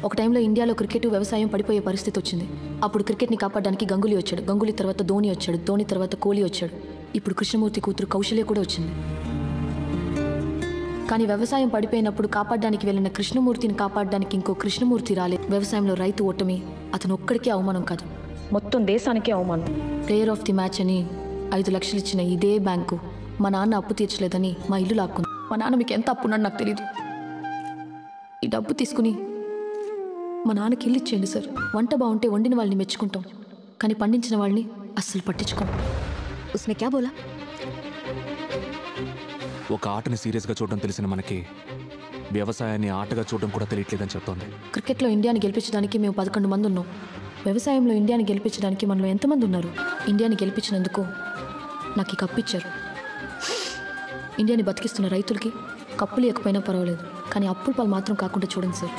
ఒక టైంలో ఇండియాలో క్రికెట్ వ్యవసాయం పడిపోయే పరిస్థితి వచ్చింది. అప్పుడు క్రికెట్ని కాపాడడానికి గంగూలీ వచ్చాడు. గంగూలీ తర్వాత ధోని వచ్చాడు. ధోని తర్వాత కోహ్లీ వచ్చాడు. ఇప్పుడు కృష్ణమూర్తి కూతురు కౌశల్య కూడా వచ్చింది. కానీ వ్యవసాయం పడిపోయినప్పుడు కాపాడడానికి వెళ్ళిన కృష్ణమూర్తిని కాపాడడానికి ఇంకో కృష్ణమూర్తి రాలేదు. వ్యవసాయంలో రైతు ఓటమి అతను ఒక్కడికే అవమానం కాదు, మొత్తం దేశానికే అవమానం. ప్లేయర్ ఆఫ్ ది మ్యాచ్ అని 5 లక్షలు ఇచ్చిన ఇదే బ్యాంకు మా నాన్న అప్పు తీర్చలేదని మా ఇల్లు లాక్కుంది. మా నాన్న మీకు ఎంత అప్పున్నాడు నాకు తెలియదు. ఈ డబ్బు తీసుకుని మా నాన్నకి ఇల్లు ఇచ్చేయండి సార్. వంట బాగుంటే వండిన వాళ్ళని మెచ్చుకుంటాం, కానీ పండించిన వాళ్ళని అస్సలు పట్టించుకోం. ఉస్మే క్యా బోలా? ఒక ఆటని సీరియస్గా చూడడం తెలిసిన మనకి వ్యవసాయాన్ని ఆటగా చూడడం కూడా తెలియట్లేదని చెప్తోంది. క్రికెట్లో ఇండియాని గెలిపించడానికి మేము 11 మంది ఉన్నాం. వ్యవసాయంలో ఇండియాని గెలిపించడానికి మనలో ఎంతమంది ఉన్నారు? ఇండియాని గెలిపించినందుకు నాకు ఈ కప్పు ఇచ్చారు. ఇండియాని బతికిస్తున్న రైతులకి కప్పులు ఇవ్వకపోయినా పర్వాలేదు, కానీ అప్పుల పాలు మాత్రం కాకుండా చూడండి సార్.